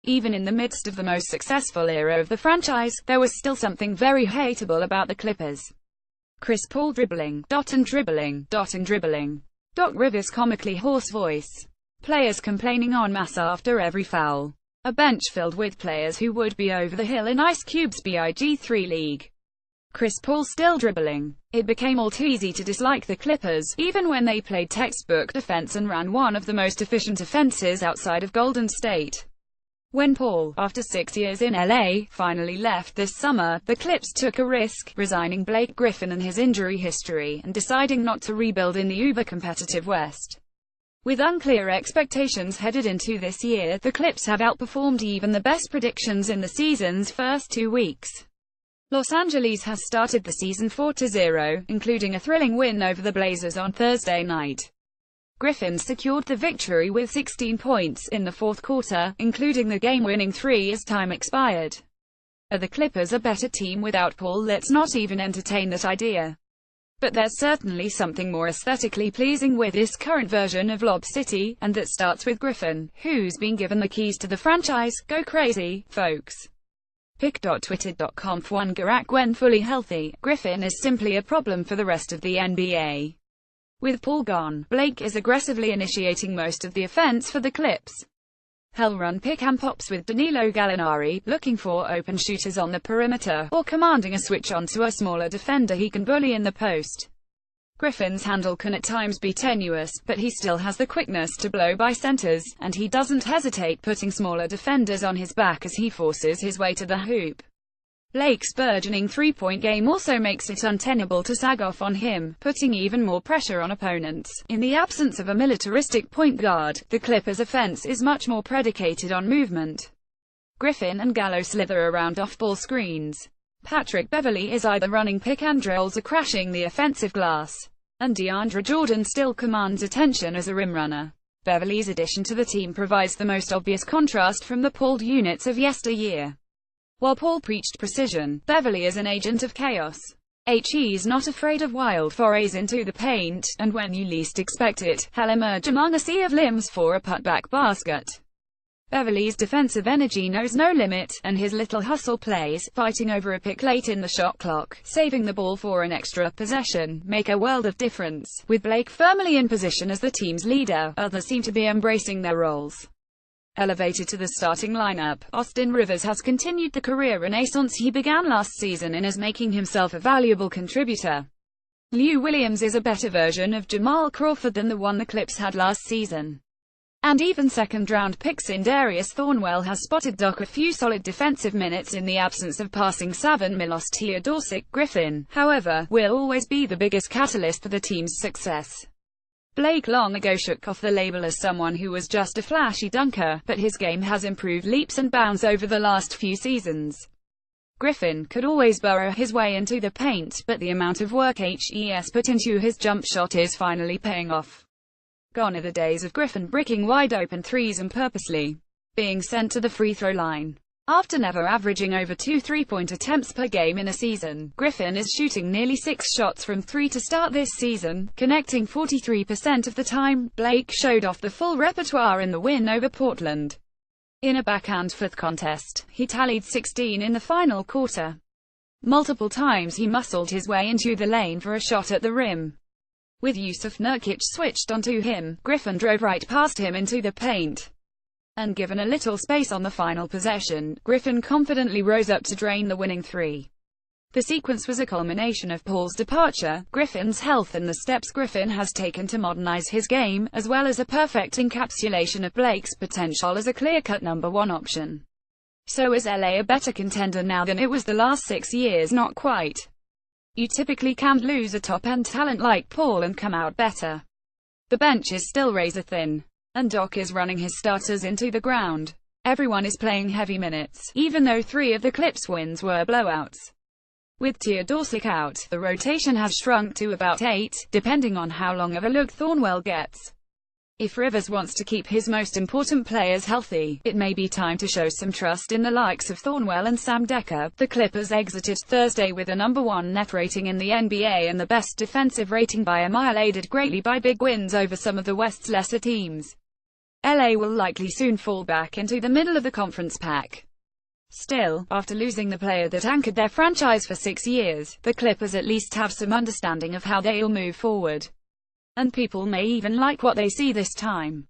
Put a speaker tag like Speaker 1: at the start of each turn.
Speaker 1: Even in the midst of the most successful era of the franchise, there was still something very hateable about the Clippers. Chris Paul dribbling, and dribbling, and dribbling. Doc Rivers' comically hoarse voice. Players complaining en masse after every foul. A bench filled with players who would be over the hill in Ice Cube's Big 3 league. Chris Paul still dribbling. It became all too easy to dislike the Clippers, even when they played textbook defense and ran one of the most efficient offenses outside of Golden State. When Paul, after 6 years in LA, finally left this summer, the Clips took a risk, resigning Blake Griffin and his injury history, and deciding not to rebuild in the uber-competitive West. With unclear expectations headed into this year, the Clips have outperformed even the best predictions in the season's first 2 weeks. Los Angeles has started the season 4-0, including a thrilling win over the Blazers on Thursday night. Griffin secured the victory with 16 points in the fourth quarter, including the game-winning 3 as time expired. Are the Clippers a better team without Paul? Let's not even entertain that idea. But there's certainly something more aesthetically pleasing with this current version of Lob City, and that starts with Griffin, who's been given the keys to the franchise. Go crazy, folks. Pic.twitter.com Garak when fully healthy, Griffin is simply a problem for the rest of the NBA. With Paul gone, Blake is aggressively initiating most of the offense for the Clips. He'll run pick-and-pops with Danilo Gallinari, looking for open shooters on the perimeter, or commanding a switch onto a smaller defender he can bully in the post. Griffin's handle can at times be tenuous, but he still has the quickness to blow by centers, and he doesn't hesitate putting smaller defenders on his back as he forces his way to the hoop. Blake's burgeoning three-point game also makes it untenable to sag off on him, putting even more pressure on opponents. In the absence of a militaristic point guard, the Clippers' offense is much more predicated on movement. Griffin and Gallo slither around off-ball screens. Patrick Beverley is either running pick-and-rolls or crashing the offensive glass. And DeAndre Jordan still commands attention as a rim runner. Beverley's addition to the team provides the most obvious contrast from the Paul units of yesteryear. While Paul preached precision, Beverley is an agent of chaos. He's not afraid of wild forays into the paint, and when you least expect it, he'll emerge among a sea of limbs for a putback basket. Beverley's defensive energy knows no limit, and his little hustle plays, fighting over a pick late in the shot clock, saving the ball for an extra possession, make a world of difference. With Blake firmly in position as the team's leader, others seem to be embracing their roles. Elevated to the starting lineup, Austin Rivers has continued the career renaissance he began last season and is making himself a valuable contributor. Lou Williams is a better version of Jamal Crawford than the one the Clips had last season. And even second-round pick Darius Thornwell has spotted Doc a few solid defensive minutes in the absence of passing savant Milos Teodosic. Griffin, however, will always be the biggest catalyst for the team's success. Blake long ago shook off the label as someone who was just a flashy dunker, but his game has improved leaps and bounds over the last few seasons. Griffin could always burrow his way into the paint, but the amount of work he's put into his jump shot is finally paying off. Gone are the days of Griffin bricking wide-open threes and purposely being sent to the free-throw line. After never averaging over 2 three-point attempts per game in a season, Griffin is shooting nearly 6 shots from 3 to start this season, connecting 43% of the time. Blake showed off the full repertoire in the win over Portland. In a back-and-forth contest, he tallied 16 in the final quarter. Multiple times he muscled his way into the lane for a shot at the rim. With Yusuf Nurkic switched onto him, Griffin drove right past him into the paint. And given a little space on the final possession, Griffin confidently rose up to drain the winning three. The sequence was a culmination of Paul's departure, Griffin's health and the steps Griffin has taken to modernize his game, as well as a perfect encapsulation of Blake's potential as a clear-cut number one option. So is LA a better contender now than it was the last 6 years? Not quite. You typically can't lose a top-end talent like Paul and come out better. The bench is still razor-thin, and Doc is running his starters into the ground. Everyone is playing heavy minutes, even though 3 of the Clips' wins were blowouts. With Teodosic out, the rotation has shrunk to about 8, depending on how long of a look Thornwell gets. If Rivers wants to keep his most important players healthy, it may be time to show some trust in the likes of Thornwell and Sam Dekker. The Clippers exited Thursday with a #1 net rating in the NBA and the best defensive rating by a mile, aided greatly by big wins over some of the West's lesser teams. LA will likely soon fall back into the middle of the conference pack. Still, after losing the player that anchored their franchise for 6 years, the Clippers at least have some understanding of how they'll move forward. And people may even like what they see this time.